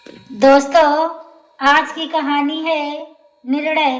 दोस्तों, आज की कहानी है निर्णय।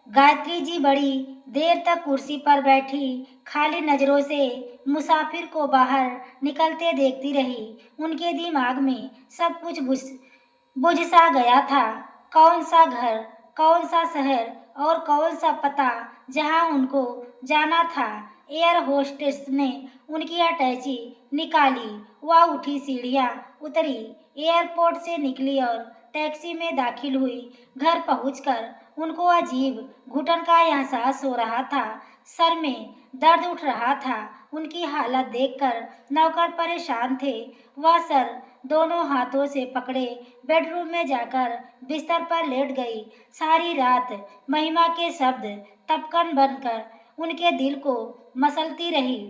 गायत्री जी बड़ी देर तक कुर्सी पर बैठी खाली नजरों से मुसाफिर को बाहर निकलते देखती रही। उनके दिमाग में सब कुछ बुझ सा गया था। कौन सा घर, कौन सा शहर और कौन सा पता जहां उनको जाना था। एयर होस्टेस ने उनकी अटैची निकाली। वह उठी, सीढ़ियां उतरी, एयरपोर्ट से निकली और टैक्सी में दाखिल हुई। घर पहुंचकर उनको अजीब घुटन का एहसास हो रहा था। सर में दर्द उठ रहा था। उनकी हालत देखकर नौकर परेशान थे। वह सर दोनों हाथों से पकड़े बेडरूम में जाकर बिस्तर पर लेट गई। सारी रात महिमा के शब्द तपकन बनकर उनके दिल को मसलती रही।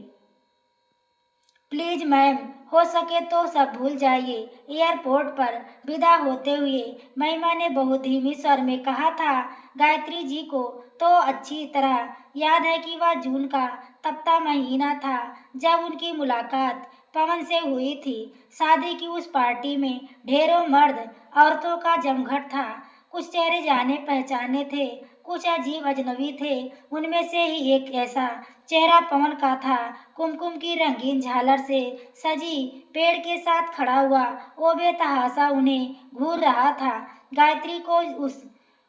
प्लीज मैम, हो सके तो सब भूल जाइए। एयरपोर्ट पर विदा होते हुए महिमा ने बहुत धीमी स्वर में कहा था। गायत्री जी को तो अच्छी तरह याद है कि वह जून का तपता महीना था जब उनकी मुलाकात पवन से हुई थी। शादी की उस पार्टी में ढेरों मर्द औरतों का जमघट था। कुछ चेहरे जाने पहचाने थे, कुछ अजीब अजनबी थे। उनमें से ही एक ऐसा चेहरा पवन का था। कुमकुम की रंगीन झालर से सजी पेड़ के साथ खड़ा हुआ वो बेतहाशा उन्हें घूर रहा था। गायत्री को उस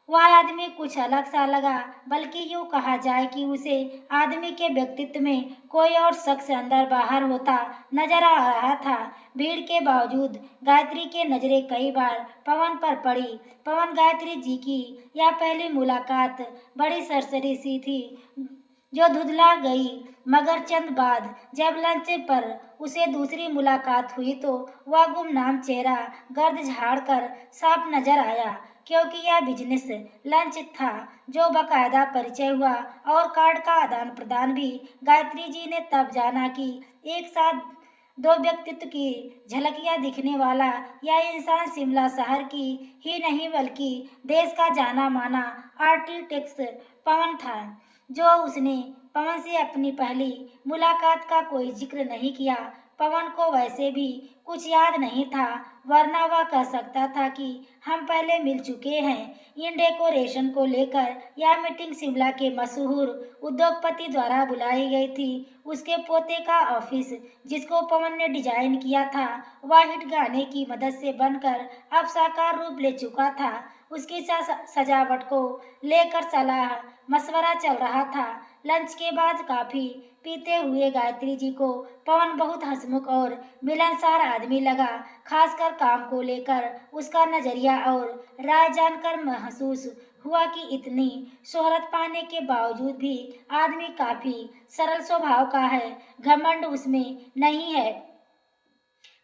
वह आदमी कुछ अलग सा लगा, बल्कि यूं कहा जाए कि उसे आदमी के व्यक्तित्व में कोई और शख्स अंदर बाहर होता नजर आ रहा था। भीड़ के बावजूद गायत्री की नजरें कई बार पवन पर पड़ी। पवन गायत्री जी की यह पहली मुलाकात बड़ी सरसरी सी थी जो धुंधला गई, मगर चंद बाद जब लंच पर उसे दूसरी मुलाकात हुई तो वह गुमनाम चेहरा गर्द झाड़कर साफ नजर आया। क्योंकि यह बिजनेस लंच था जो बाकायदा परिचय हुआ और कार्ड का आदान प्रदान भी। गायत्री जी ने तब जाना कि एक साथ दो व्यक्तित्व की झलकियां दिखने वाला यह इंसान शिमला शहर की ही नहीं बल्कि देश का जाना माना आर्किटेक्ट पवन था। जो उसने पवन से अपनी पहली मुलाकात का कोई जिक्र नहीं किया। पवन को वैसे भी कुछ याद नहीं था, वरना वह कह सकता था कि हम पहले मिल चुके हैं। इन डेकोरेशन को लेकर यह मीटिंग शिमला के मशहूर उद्योगपति द्वारा बुलाई गई थी। उसके पोते का ऑफिस जिसको पवन ने डिजाइन किया था वह हिट गाने की मदद से बनकर अब साकार रूप ले चुका था। उसकी सजावट को लेकर सलाह मशवरा चल रहा था। लंच के बाद काफी पीते हुए गायत्री जी को पवन बहुत हंसमुख और मिलनसार आदमी लगा। खासकर काम को लेकर उसका नजरिया और राय जानकर महसूस हुआ कि इतनी शोहरत पाने के बावजूद भी आदमी काफी सरल स्वभाव का है। घमंड उसमें नहीं है।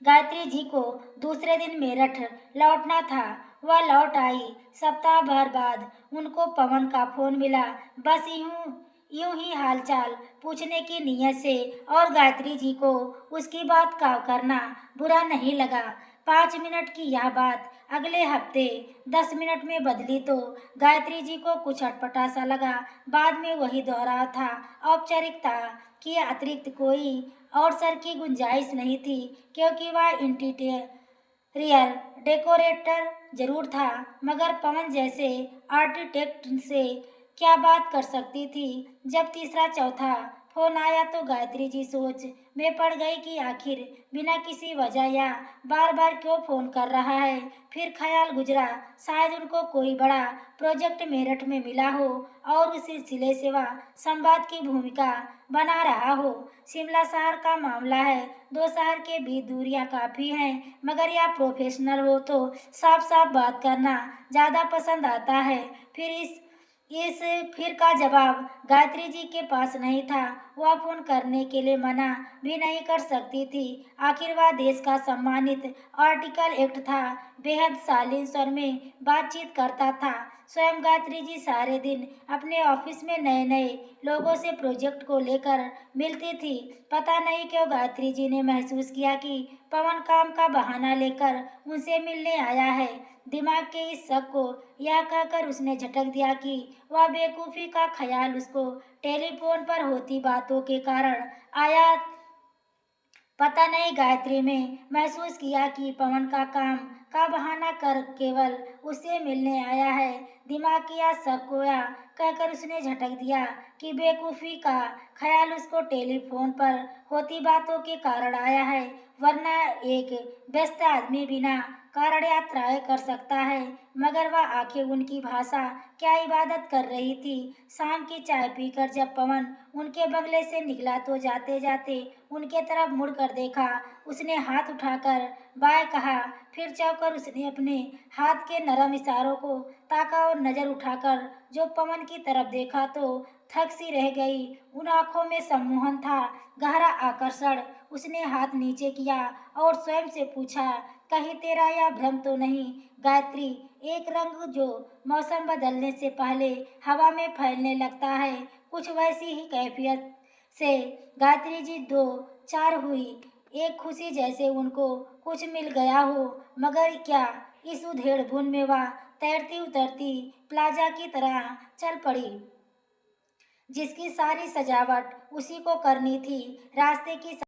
गायत्री जी को दूसरे दिन मेरठ लौटना था। वह लौट आई। सप्ताह भर बाद उनको पवन का फोन मिला, बस यूं यूं ही हालचाल पूछने की नीयत से। और गायत्री जी को उसकी बात का करना बुरा नहीं लगा। 5 मिनट की यह बात अगले हफ्ते 10 मिनट में बदली तो गायत्री जी को कुछ अटपटा सा लगा। बाद में वही दोहरा था। औपचारिकता के अतिरिक्त कोई और सर की गुंजाइश नहीं थी, क्योंकि वह इंटीरियर डेकोरेटर जरूर था, मगर पवन जैसे आर्किटेक्ट से क्या बात कर सकती थी। जब तीसरा चौथा फोन आया तो गायत्री जी सोच में पड़ गई कि आखिर बिना किसी वजह या बार बार क्यों फोन कर रहा है। फिर ख्याल गुजरा, शायद उनको कोई बड़ा प्रोजेक्ट मेरठ में मिला हो और उस सिलसिले से वह संवाद की भूमिका बना रहा हो। शिमला शहर का मामला है, दो शहर के बीच दूरियां काफी हैं, मगर यह प्रोफेशनल हो तो साफ साफ बात करना ज्यादा पसंद आता है। फिर इस फिर का जवाब गायत्री जी के पास नहीं था। वह फोन करने के लिए मना भी नहीं कर सकती थी। आखिर वह देश का सम्मानित आर्टिकल एक्ट था। बेहद शालीन स्वर में बातचीत करता था। स्वयं गायत्री जी सारे दिन अपने ऑफिस में नए नए लोगों से प्रोजेक्ट को लेकर मिलती थी। पता नहीं क्यों गायत्री जी ने महसूस किया कि पवन काम का बहाना लेकर उनसे मिलने आया है। दिमाग के इस शक को यह कहकर उसने झटक दिया कि वह बेवकूफ़ी का ख्याल उसको टेलीफोन पर होती बातों के कारण आया। पता नहीं, गायत्री में महसूस किया कि पवन का काम का बहाना कर केवल उससे मिलने आया है। दिमाग किया सब खोया कहकर उसने झटक दिया कि बेवकूफ़ी का ख्याल उसको टेलीफोन पर होती बातों के कारण आया है, वरना एक व्यस्त आदमी बिना कारण यात्राएं कर सकता है। मगर वह आंखें उनकी भाषा क्या इबादत कर रही थी। शाम की चाय पीकर जब पवन उनके बंगले से निकला तो जाते जाते उनके तरफ मुड़कर देखा। उसने हाथ उठाकर बाय कहा, फिर चौंककर उसने अपने हाथ के नरम इशारों को ताका और नजर उठाकर जो पवन की तरफ देखा तो थक सी रह गई। उन आंखों में सम्मोहन था, गहरा आकर्षण। उसने हाथ नीचे किया और स्वयं से पूछा, कहीं तेरा यह भ्रम तो नहीं गायत्री? एक रंग जो मौसम बदलने से पहले हवा में फैलने लगता है, कुछ वैसी ही कैफियत से गायत्री जी दो चार हुई। एक खुशी जैसे उनको कुछ मिल गया हो, मगर क्या इस उधेड़ बुन में वह तैरती उतरती प्लाजा की तरह चल पड़ी, जिसकी सारी सजावट उसी को करनी थी। रास्ते की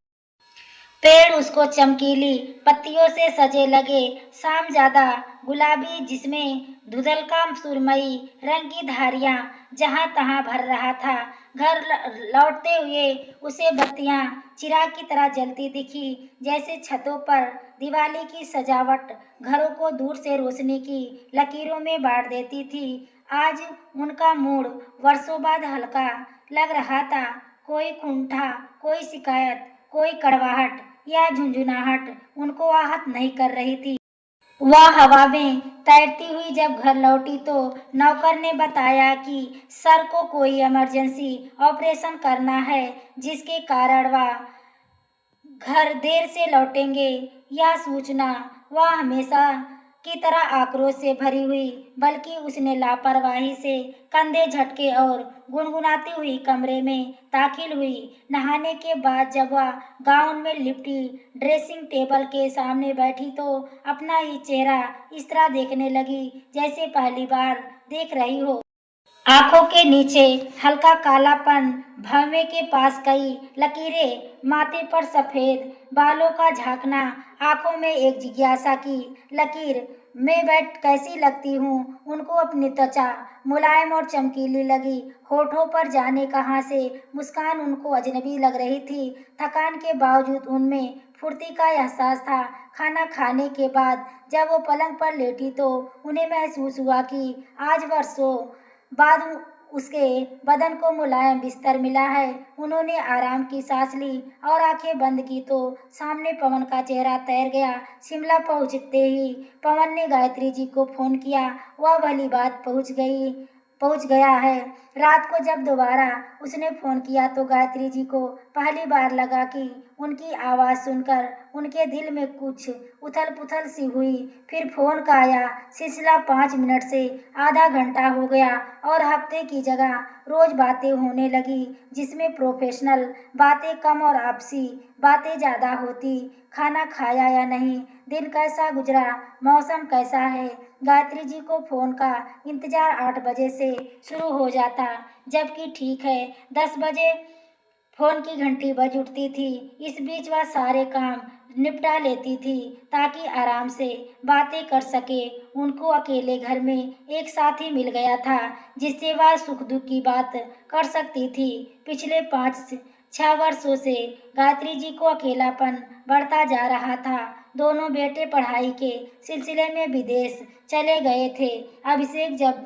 पेड़ उसको चमकीली पत्तियों से सजे लगे, शाम ज्यादा गुलाबी जिसमें धुंधलका सुरमई रंग की धारियां जहां तहां भर रहा था। घर लौटते हुए उसे बत्तियां चिराग की तरह जलती दिखी, जैसे छतों पर दिवाली की सजावट घरों को दूर से रोशनी की लकीरों में बांट देती थी। आज उनका मूड वर्षों बाद हल्का लग रहा था। कोई कुंठा, कोई शिकायत, कोई कड़वाहट या झुंझुनाहट उनको आहत नहीं कर रही थी। वह हवा में तैरती हुई जब घर लौटी तो नौकर ने बताया कि सर को कोई इमरजेंसी ऑपरेशन करना है, जिसके कारण वह घर देर से लौटेंगे। यह सूचना वह हमेशा की तरह आक्रोश से भरी हुई, बल्कि उसने लापरवाही से कंधे झटके और गुनगुनाती हुई कमरे में दाखिल हुई। नहाने के बाद जब वह गाउन में लिपटी ड्रेसिंग टेबल के सामने बैठी तो अपना ही चेहरा इस तरह देखने लगी जैसे पहली बार देख रही हो। आंखों के नीचे हल्का कालापन, भौं के पास कई लकीरें, माथे पर सफेद बालों का झांकना, आंखों में एक जिज्ञासा की लकीर। मैं बैठ कैसी लगती हूँ? उनको अपनी त्वचा मुलायम और चमकीली लगी। होठों पर जाने कहाँ से मुस्कान उनको अजनबी लग रही थी। थकान के बावजूद उनमें फुर्ती का एहसास था। खाना खाने के बाद जब वो पलंग पर लेटी तो उन्हें महसूस हुआ कि आज वर्षों बाद उसके बदन को मुलायम बिस्तर मिला है। उन्होंने आराम की सांस ली और आंखें बंद की तो सामने पवन का चेहरा तैर गया। शिमला पहुंचते ही पवन ने गायत्री जी को फोन किया। वह भली बात पहुंच गया है। रात को जब दोबारा उसने फोन किया तो गायत्री जी को पहली बार लगा कि उनकी आवाज़ सुनकर उनके दिल में कुछ उथल पुथल सी हुई। फिर फोन का आया सिलसिला 5 मिनट से आधा घंटा हो गया और हफ्ते की जगह रोज बातें होने लगी, जिसमें प्रोफेशनल बातें कम और आपसी बातें ज़्यादा होती। खाना खाया या नहीं, दिन कैसा गुजरा, मौसम कैसा है। गायत्री जी को फोन का इंतजार 8 बजे से शुरू हो जाता, जबकि ठीक है 10 बजे फोन की घंटी बज उठती थी। इस बीच वह सारे काम निपटा लेती थी ताकि आराम से बातें कर सके। उनको अकेले घर में एक साथी मिल गया था जिससे वह सुख दुख की बात कर सकती थी। पिछले 5-6 वर्षों से गायत्री जी को अकेलापन बढ़ता जा रहा था। दोनों बेटे पढ़ाई के सिलसिले में विदेश चले गए थे। अभिषेक जब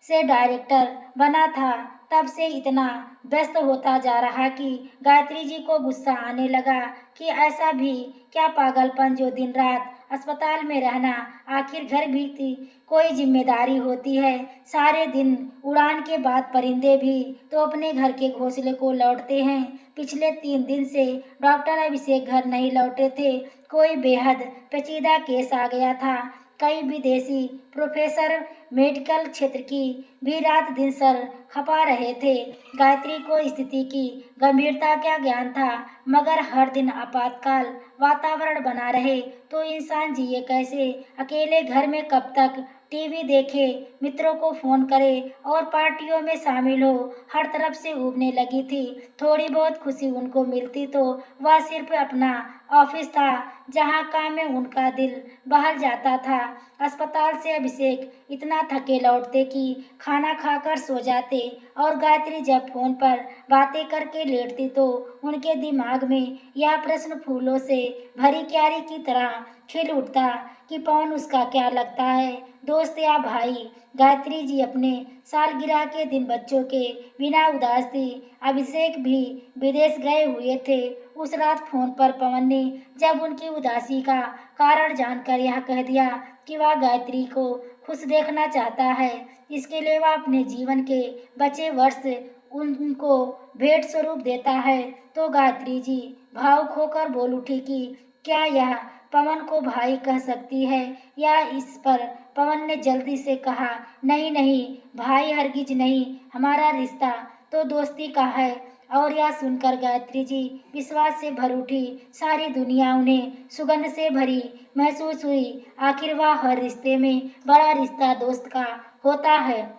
से डायरेक्टर बना था तब से इतना व्यस्त होता जा रहा कि गायत्री जी को गुस्सा आने लगा कि ऐसा भी क्या पागलपन जो दिन रात अस्पताल में रहना, आखिर घर भी थी कोई जिम्मेदारी होती है। सारे दिन उड़ान के बाद परिंदे भी तो अपने घर के घोंसले को लौटते हैं। पिछले 3 दिन से डॉक्टर अभिषेक घर नहीं लौटे थे। कोई बेहद पेचीदा केस आ गया था। कई विदेशी प्रोफेसर मेडिकल क्षेत्र की भी रात दिन सर खपा रहे थे। गायत्री को स्थिति की गंभीरता का ज्ञान था, मगर हर दिन आपातकाल वातावरण बना रहे तो इंसान जिए कैसे। अकेले घर में कब तक टीवी देखे, मित्रों को फोन करे और पार्टियों में शामिल हो। हर तरफ से उबने लगी थी। थोड़ी बहुत खुशी उनको मिलती तो वह सिर्फ अपना ऑफिस था, जहां काम में उनका दिल बहल जाता था। अस्पताल से अभिषेक इतना थके लौटते कि खाना खाकर सो जाते और गायत्री जब फोन पर बातें करके लेटती तो उनके दिमाग में यह प्रश्न फूलों से भरी क्यारी की तरह खिल उठता कि पवन उसका क्या लगता है, दोस्त या भाई। गायत्री जी अपने सालगिरह के दिन बच्चों के बिना उदास थी। अभिषेक भी विदेश गए हुए थे। उस रात फोन पर पवन ने जब उनकी उदासी का कारण जानकर यह कह दिया कि वह गायत्री को खुश देखना चाहता है, इसके लिए वह अपने जीवन के बचे वर्ष उनको भेंट स्वरूप देता है, तो गायत्री जी भावुक होकर बोल उठी कि क्या यह पवन को भाई कह सकती है। या इस पर पवन ने जल्दी से कहा, नहीं नहीं भाई हरगिज नहीं, हमारा रिश्ता तो दोस्ती का है। और यह सुनकर गायत्री जी विश्वास से भर उठी। सारी दुनिया उन्हें सुगंध से भरी महसूस हुई। आखिर वह हर रिश्ते में बड़ा रिश्ता दोस्त का होता है,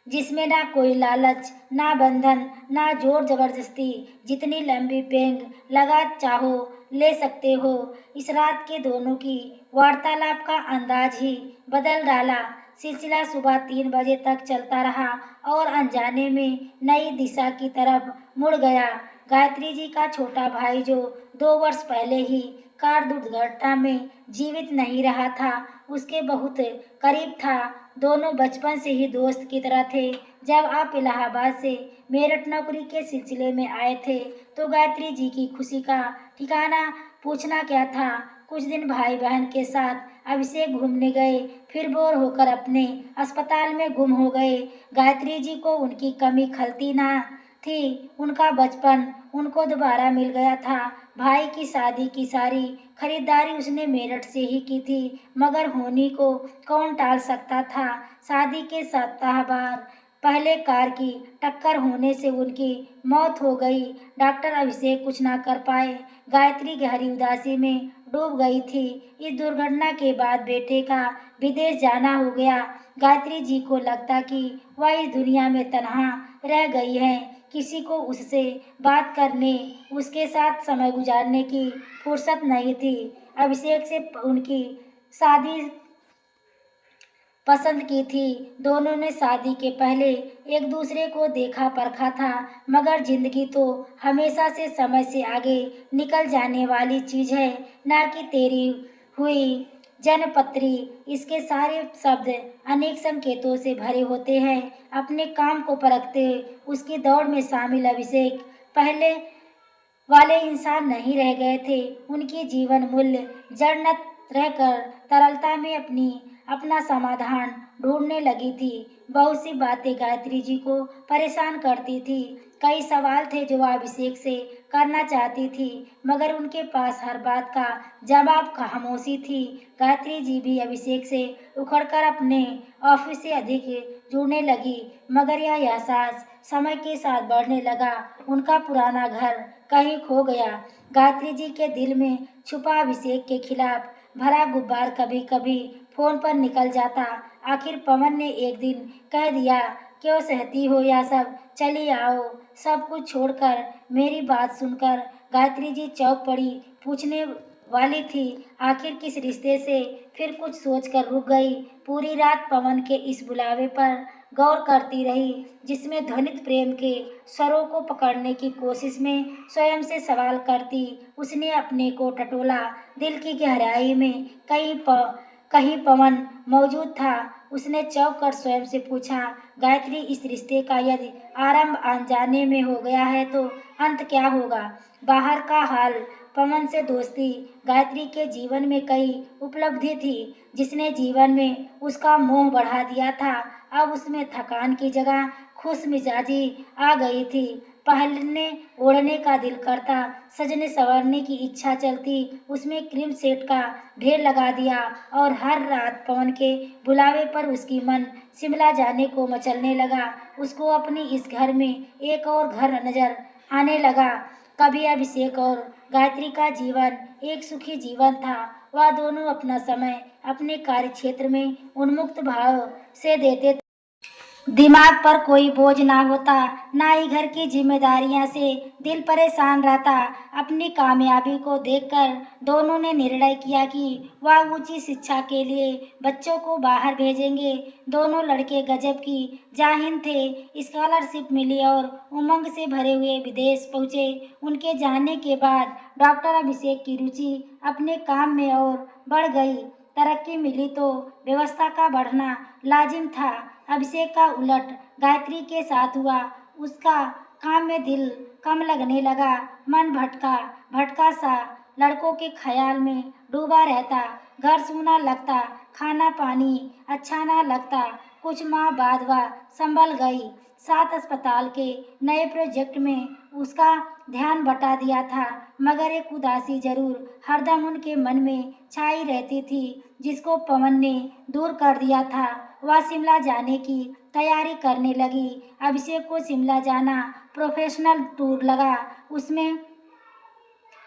जिसमें ना कोई लालच, ना बंधन, ना जोर जबरदस्ती। जितनी लंबी पेंग लगा चाहो ले सकते हो। इस रात के दोनों की वार्तालाप का अंदाज ही बदल डाला। सिलसिला सुबह 3 बजे तक चलता रहा और अनजाने में नई दिशा की तरफ मुड़ गया। गायत्री जी का छोटा भाई जो 2 वर्ष पहले ही कार दुर्घटना में जीवित नहीं रहा था, उसके बहुत करीब था। दोनों बचपन से ही दोस्त की तरह थे। जब आप इलाहाबाद से मेरठ नौकरी के सिलसिले में आए थे तो गायत्री जी की खुशी का ठिकाना पूछना क्या था। कुछ दिन भाई बहन के साथ अभिषेक घूमने गए, फिर बोर होकर अपने अस्पताल में गुम हो गए। गायत्री जी को उनकी कमी खलती ना थी। उनका बचपन उनको दोबारा मिल गया था। भाई की शादी की सारी खरीदारी उसने मेरठ से ही की थी, मगर होनी को कौन टाल सकता था। शादी के सप्ताह बाद पहले कार की टक्कर होने से उनकी मौत हो गई। डॉक्टर अभिषेक कुछ ना कर पाए। गायत्री गहरी उदासी में डूब गई थी। इस दुर्घटना के बाद बेटे का विदेश जाना हो गया। गायत्री जी को लगता कि वह इस दुनिया में तन्हा रह गई है। किसी को उससे बात करने, उसके साथ समय गुजारने की फुर्सत नहीं थी। अभिषेक से उनकी शादी पसंद की थी। दोनों ने शादी के पहले एक दूसरे को देखा परखा था, मगर जिंदगी तो हमेशा से समय से आगे निकल जाने वाली चीज है, ना कि तेरी हुई जनपत्री। इसके सारे शब्द अनेक संकेतों से भरे होते हैं। अपने काम को परखते उसकी दौड़ में शामिल अभिषेक पहले वाले इंसान नहीं रह गए थे। उनकी जीवन मूल्य जड़ न रहकर तरलता में अपना समाधान ढूंढने लगी थी। बहुत सी बातें गायत्री जी को परेशान करती थी। कई सवाल थे जो वह अभिषेक से करना चाहती थी, मगर उनके पास हर बात का जवाब खामोशी थी। गायत्री जी भी अभिषेक से उखड़कर अपने ऑफिस से अधिक जुड़ने लगी, मगर यह एहसास समय के साथ बढ़ने लगा। उनका पुराना घर कहीं खो गया। गायत्री जी के दिल में छुपा अभिषेक के खिलाफ भरा गुब्बार कभी कभी फोन पर निकल जाता। आखिर पवन ने एक दिन कह दिया, क्यों सहती हो यह सब, चली आओ। सब कुछ छोड़कर मेरी बात सुनकर गायत्री जी चौंक पड़ी। पूछने वाली थी आखिर किस रिश्ते से, फिर कुछ सोचकर रुक गई। पूरी रात पवन के इस बुलावे पर गौर करती रही, जिसमें ध्वनित प्रेम के स्वरों को पकड़ने की कोशिश में स्वयं से सवाल करती। उसने अपने को टटोला। दिल की गहराई में कहीं पवन मौजूद था। उसने चौंक कर स्वयं से पूछा, गायत्री, इस रिश्ते का यदि आरंभ अनजाने में हो गया है तो अंत क्या होगा। बाहर का हाल, पवन से दोस्ती, गायत्री के जीवन में कई उपलब्धि थी जिसने जीवन में उसका मोह बढ़ा दिया था। अब उसमें थकान की जगह खुश मिजाजी आ गई थी। पहनने ओढ़ने का दिल करता, सजने संवरने की इच्छा चलती। उसमें क्रीम सेट का ढेर लगा दिया और हर रात पवन के बुलावे पर उसकी मन शिमला जाने को मचलने लगा। उसको अपनी इस घर में एक और घर नजर आने लगा। कभी अभिषेक और गायत्री का जीवन एक सुखी जीवन था। वह दोनों अपना समय अपने कार्य क्षेत्र में उन्मुक्त भाव से देते थे। दिमाग पर कोई बोझ ना होता, ना ही घर की जिम्मेदारियां से दिल परेशान रहता। अपनी कामयाबी को देखकर दोनों ने निर्णय किया कि वह ऊंची शिक्षा के लिए बच्चों को बाहर भेजेंगे। दोनों लड़के गजब की जाहिन थे। स्कॉलरशिप मिली और उमंग से भरे हुए विदेश पहुंचे। उनके जाने के बाद डॉक्टर अभिषेक की रुचि अपने काम में और बढ़ गई। तरक्की मिली तो व्यवस्था का बढ़ना लाजिम था। अभिषेक का उलट गायत्री के साथ हुआ। उसका काम में दिल कम लगने लगा। मन भटका भटका सा लड़कों के ख्याल में डूबा रहता। घर सूना लगता, खाना पानी अच्छा ना लगता। कुछ माह बाद वह संभल गई। साथ अस्पताल के नए प्रोजेक्ट में उसका ध्यान बटा दिया था, मगर एक उदासी जरूर हरदम उनके मन में छाई रहती थी, जिसको पवन ने दूर कर दिया था। वह शिमला जाने की तैयारी करने लगी। अभिषेक को शिमला जाना प्रोफेशनल टूर लगा। उसमें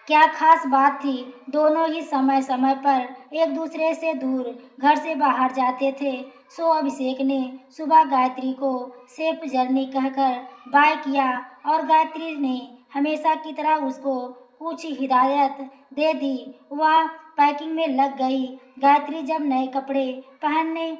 क्या खास बात थी, दोनों ही समय समय पर एक दूसरे से दूर घर से बाहर जाते थे। सो अभिषेक ने सुबह गायत्री को सेफ जर्नी कहकर बाय किया और गायत्री ने हमेशा की तरह उसको कुछ हिदायत दे दी। वह पैकिंग में लग गई। गायत्री जब नए कपड़े पहनने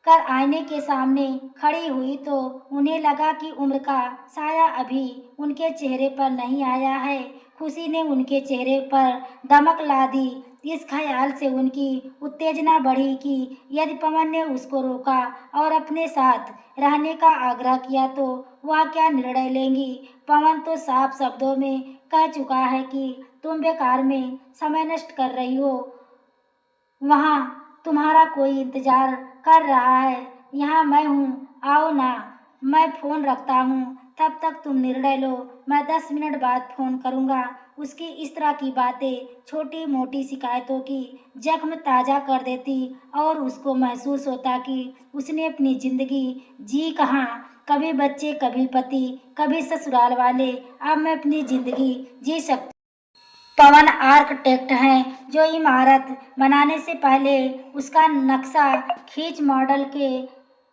कर आईने के सामने खड़ी हुई तो उन्हें लगा कि उम्र का साया अभी उनके चेहरे पर नहीं आया है। खुशी ने उनके चेहरे पर दमक ला दी। इस ख्याल से उनकी उत्तेजना बढ़ी कि यदि पवन ने उसको रोका और अपने साथ रहने का आग्रह किया तो वह क्या निर्णय लेंगी। पवन तो साफ शब्दों में कह चुका है कि तुम बेकार में समय नष्ट कर रही हो, वहाँ तुम्हारा कोई इंतजार कर रहा है। यहाँ मैं हूँ, आओ ना। मैं फ़ोन रखता हूँ, तब तक तुम निर्णय लो। मैं 10 मिनट बाद फ़ोन करूँगा। उसकी इस तरह की बातें छोटी मोटी शिकायतों की जख्म ताज़ा कर देती और उसको महसूस होता कि उसने अपनी ज़िंदगी जी कहाँ। कभी बच्चे, कभी पति, कभी ससुराल वाले। अब मैं अपनी ज़िंदगी जी सकती। पवन आर्किटेक्ट हैं जो इमारत बनाने से पहले उसका नक्शा खींच मॉडल के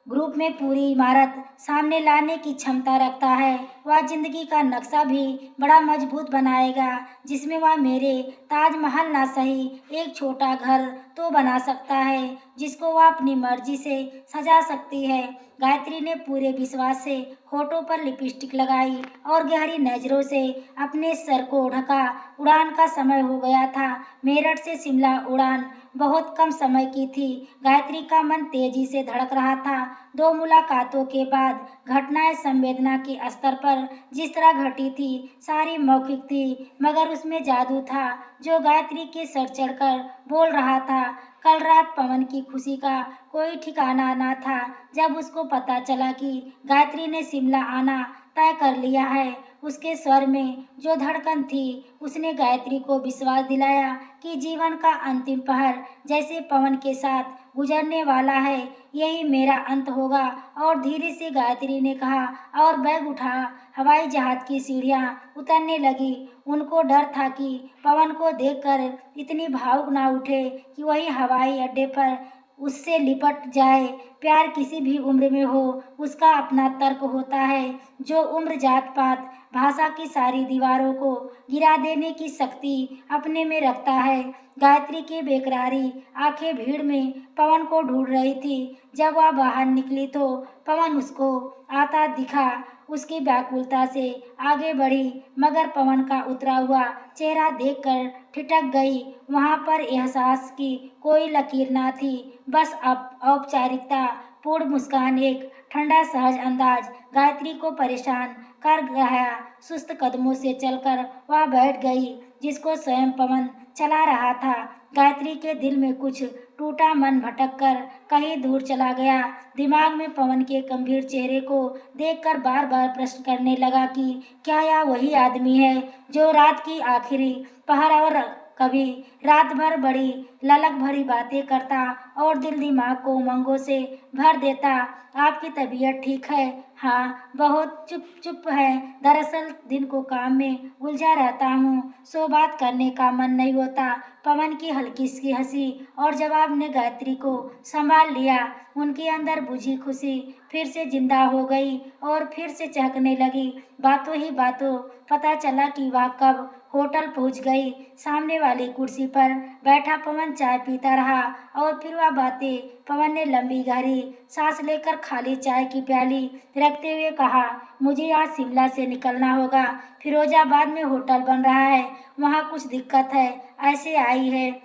ग्रुप में पूरी इमारत सामने लाने की क्षमता रखता है। वह जिंदगी का नक्शा भी बड़ा मजबूत बनाएगा, जिसमें वह मेरे ताजमहल ना सही एक छोटा घर तो बना सकता है, जिसको वह अपनी मर्जी से सजा सकती है। गायत्री ने पूरे विश्वास से होठों पर लिपस्टिक लगाई और गहरी नजरों से अपने सर को ढका। उड़ान का समय हो गया था। मेरठ से शिमला उड़ान बहुत कम समय की थी। गायत्री का मन तेजी से धड़क रहा था। 2 मुलाकातों के बाद घटनाएं संवेदना के स्तर पर जिस तरह घटी थी, सारी मौखिक थी, मगर उसमें जादू था जो गायत्री के सर चढ़कर बोल रहा था। कल रात पवन की खुशी का कोई ठिकाना ना था। जब उसको पता चला कि गायत्री ने शिमला आना तय कर लिया है, उसके स्वर में जो धड़कन थी, उसने गायत्री को विश्वास दिलाया कि जीवन का अंतिम पहर जैसे पवन के साथ गुजरने वाला है, यही मेरा अंत होगा। और धीरे से गायत्री ने कहा, और बैग उठा। हवाई जहाज की सीढ़ियां उतरने लगी। उनको डर था कि पवन को देखकर इतनी भावुक ना उठे कि वही हवाई अड्डे पर उससे लिपट जाए। प्यार किसी भी उम्र में हो, उसका अपना तर्क होता है, जो उम्र, जात पात, भाषा की सारी दीवारों को गिरा देने की शक्ति अपने में रखता है। गायत्री की बेकरारी आंखें भीड़ में पवन को ढूंढ रही थी। जब वह बाहर निकली तो पवन उसको आता दिखा। उसकी व्याकुलता से आगे बढ़ी, मगर पवन का उतरा हुआ चेहरा देखकर ठिठक गई। वहां पर एहसास की कोई लकीर ना थी, बस औपचारिकता पूर्ण मुस्कान, एक ठंडा सहज अंदाज गायत्री को परेशान कर गया। सुस्त कदमों से चलकर वह बैठ गई, जिसको स्वयं पवन चला रहा था। गायत्री के दिल में कुछ टूटा। मन भटक कर कहीं दूर चला गया। दिमाग में पवन के गंभीर चेहरे को देखकर बार बार प्रश्न करने लगा कि क्या यह वही आदमी है जो रात की आखिरी पहर और कभी रात भर बड़ी ललक भरी बातें करता और दिल दिमाग को उमंगों से भर देता। आपकी तबीयत ठीक है? हाँ, बहुत चुप चुप है। दरअसल दिन को काम में उलझा रहता हूँ, सो बात करने का मन नहीं होता। पवन की हल्की सी हंसी और जवाब ने गायत्री को संभाल लिया। उनके अंदर बुझी खुशी फिर से जिंदा हो गई और फिर से चहकने लगी। बातों ही बातों पता चला कि वह कब होटल पहुंच गई। सामने वाली कुर्सी पर बैठा पवन चाय पीता रहा और फिर वह बातें। पवन ने लंबी गहरी सांस लेकर खाली चाय की प्याली रखते हुए कहा, मुझे आज शिमला से निकलना होगा। फिरोजाबाद में होटल बन रहा है, वहाँ कुछ दिक्कत है, ऐसे आई है।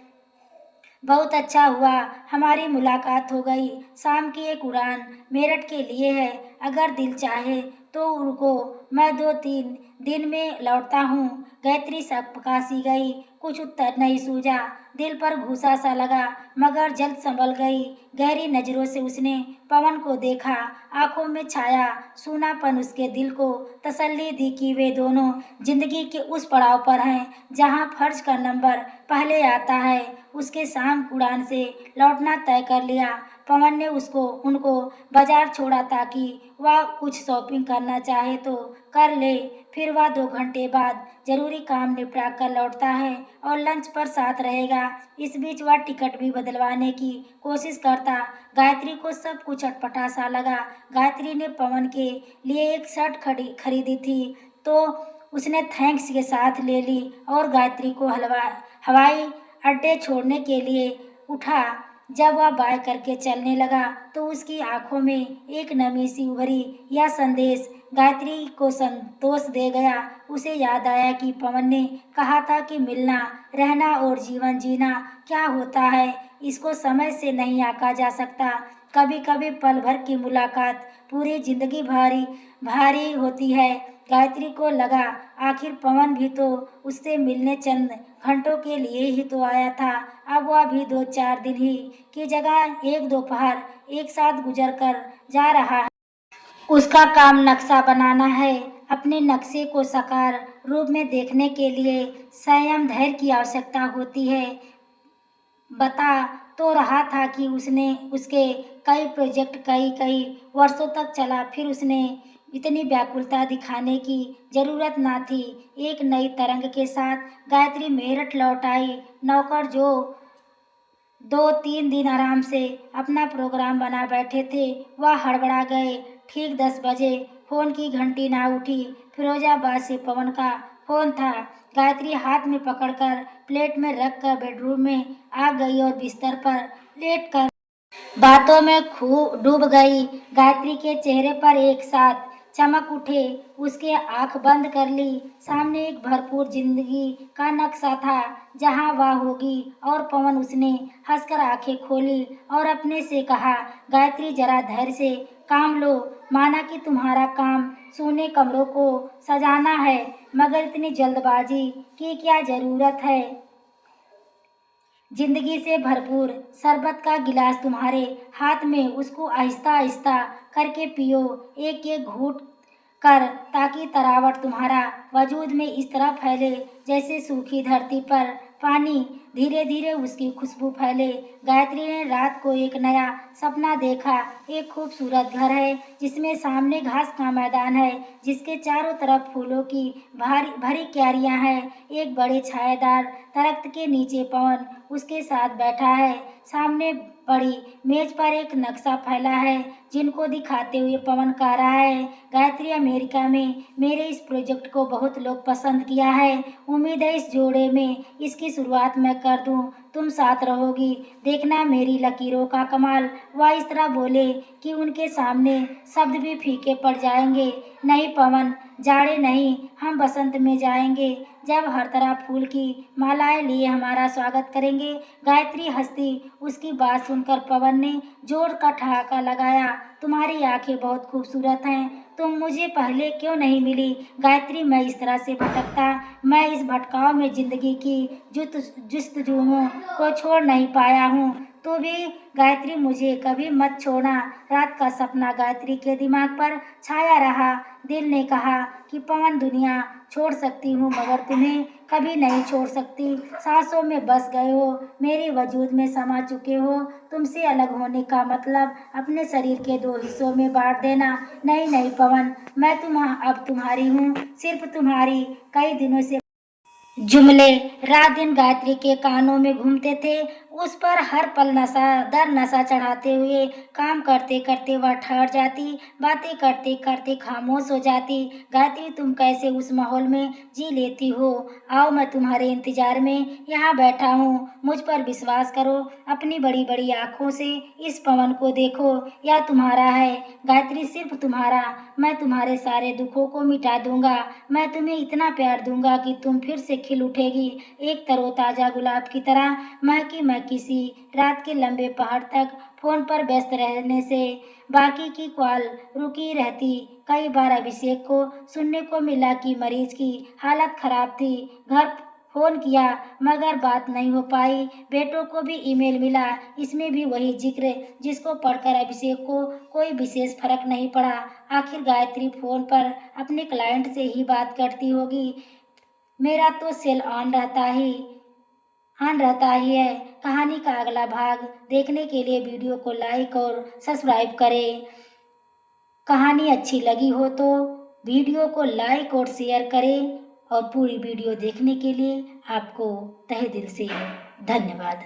बहुत अच्छा हुआ हमारी मुलाकात हो गई। शाम की एक उड़ान मेरठ के लिए है, अगर दिल चाहे तो रुको, मैं 2-3 दिन में लौटता हूँ। गायत्री सकपका सी गई, कुछ उत्तर नहीं सूझा। दिल पर घूसा सा लगा मगर जल्द संभल गई। गहरी नजरों से उसने पवन को देखा। आंखों में छाया सूनापन उसके दिल को तसल्ली दी कि वे दोनों जिंदगी के उस पड़ाव पर हैं जहाँ फर्ज का नंबर पहले आता है। उसके शाम उड़ान से लौटना तय कर लिया। पवन ने उनको बाजार छोड़ा ताकि वह कुछ शॉपिंग करना चाहे तो कर ले। फिर वह 2 घंटे बाद जरूरी काम निपटा कर लौटता है और लंच पर साथ रहेगा। इस बीच वह टिकट भी बदलवाने की कोशिश करता। गायत्री को सब कुछ अटपटा सा लगा। गायत्री ने पवन के लिए एक शर्ट खरीदी थी तो उसने थैंक्स के साथ ले ली और गायत्री को हवाई अड्डे छोड़ने के लिए उठा। जब वह बाय करके चलने लगा तो उसकी आंखों में एक नमी सी उभरी। यह संदेश गायत्री को संतोष दे गया। उसे याद आया कि पवन ने कहा था कि मिलना, रहना और जीवन जीना क्या होता है, इसको समय से नहीं आंका जा सकता। कभी कभी पल भर की मुलाकात पूरी जिंदगी भारी भारी होती है। गायत्री को लगा आखिर पवन भी तो उससे मिलने चंद घंटों के लिए ही तो आया था। अब वह भी 2-4 दिन ही की जगह एक दोपहर एक साथ गुजर कर जा रहा है। उसका काम नक्शा बनाना है। अपने नक्शे को साकार रूप में देखने के लिए संयम धैर्य की आवश्यकता होती है। बता तो रहा था कि उसके कई प्रोजेक्ट कई कई वर्षों तक चला, फिर उसने इतनी व्याकुलता दिखाने की जरूरत ना थी। एक नई तरंग के साथ गायत्री मेरठ लौट आई। नौकर जो 2-3 दिन आराम से अपना प्रोग्राम बना बैठे थे वह हड़बड़ा गए। ठीक 10 बजे फोन की घंटी ना उठी। फिरोजाबाद से पवन का फोन था। गायत्री हाथ में पकड़कर प्लेट में रखकर बेडरूम में आ गई और बिस्तर पर लेटकर बातों में खूब डूब गई। गायत्री के चेहरे पर एक साथ चमक उठे। उसके आंख बंद कर ली। सामने एक भरपूर जिंदगी का नक्शा था जहां वह होगी और पवन। उसने हंसकर आंखें खोली और अपने से कहा, गायत्री जरा धैर्य से काम लो। माना कि तुम्हारा काम सोने कमरों को सजाना है, मगर इतनी जल्दबाजी की क्या जरूरत है। जिंदगी से भरपूर शरबत का गिलास तुम्हारे हाथ में, उसको आहिस्ता आहिस्ता करके पियो, एक एक घूंट कर, ताकि तरावट तुम्हारा वजूद में इस तरह फैले जैसे सूखी धरती पर पानी। धीरे धीरे उसकी खुशबू फैले। गायत्री ने रात को एक नया सपना देखा। एक खूबसूरत घर है जिसमें सामने घास का मैदान है, जिसके चारों तरफ फूलों की भरी क्यारियां हैं। एक बड़े छायादार दरख्त के नीचे पवन उसके साथ बैठा है। सामने बड़ी मेज पर एक नक्शा फैला है जिनको दिखाते हुए पवन कह रहा है, गायत्री अमेरिका में मेरे इस प्रोजेक्ट को बहुत लोग पसंद किया है। उम्मीद है इस जोड़े में इसकी शुरुआत मैं कर दूं, तुम साथ रहोगी, देखना मेरी लकीरों का कमाल। वह इस तरह बोले कि उनके सामने शब्द भी फीके पड़ जाएंगे। नहीं पवन, जाड़े नहीं, हम बसंत में जाएंगे जब हर तरफ फूल की मालाएं लिए हमारा स्वागत करेंगे। गायत्री हंसती। उसकी बात सुनकर पवन ने जोर का ठहाका लगाया, तुम्हारी आंखें बहुत खूबसूरत हैं, तुम मुझे पहले क्यों नहीं मिली। गायत्री, मैं इस तरह से भटकता, मैं इस भटकाव में जिंदगी की जुस्तजुओं को छोड़ नहीं पाया हूँ। तो भी गायत्री, मुझे कभी मत छोड़ना। रात का सपना गायत्री के दिमाग पर छाया रहा। दिल ने कहा कि पवन, दुनिया छोड़ सकती हूँ मगर तुम्हें कभी नहीं छोड़ सकती। सांसों में बस गए हो, मेरे वजूद में समा चुके हो। तुमसे अलग होने का मतलब अपने शरीर के दो हिस्सों में बांट देना। नहीं नहीं पवन, मैं अब तुम्हारी हूँ, सिर्फ तुम्हारी। कई दिनों से जुमले रात दिन गायत्री के कानों में घूमते थे। उस पर हर पल नशा दर नशा चढ़ाते हुए। काम करते करते वह ठहर जाती, बातें करते करते खामोश हो जाती। गायत्री, तुम कैसे उस माहौल में जी लेती हो? आओ, मैं तुम्हारे इंतजार में यहाँ बैठा हूँ। मुझ पर विश्वास करो, अपनी बड़ी बड़ी आंखों से इस पवन को देखो। यह तुम्हारा है गायत्री, सिर्फ तुम्हारा। मैं तुम्हारे सारे दुखों को मिटा दूंगा। मैं तुम्हें इतना प्यार दूंगा कि तुम फिर से खिल उठेगी, एक तरोताजा गुलाब की तरह महकी महकी सी। रात के लंबे पहाड़ तक फोन पर व्यस्त रहने से बाकी की कॉल रुकी रहती। कई बार अभिषेक को सुनने को मिला कि मरीज की हालत खराब थी। घर फोन किया मगर बात नहीं हो पाई। बेटों को भी ईमेल मिला, इसमें भी वही जिक्र जिसको पढ़कर अभिषेक को कोई विशेष फर्क नहीं पड़ा। आखिर गायत्री फोन पर अपने क्लाइंट से ही बात करती होगी। मेरा तो सेल ऑन रहता ही है। कहानी का अगला भाग देखने के लिए वीडियो को लाइक और सब्सक्राइब करें। कहानी अच्छी लगी हो तो वीडियो को लाइक और शेयर करें, और पूरी वीडियो देखने के लिए आपको तहे दिल से धन्यवाद।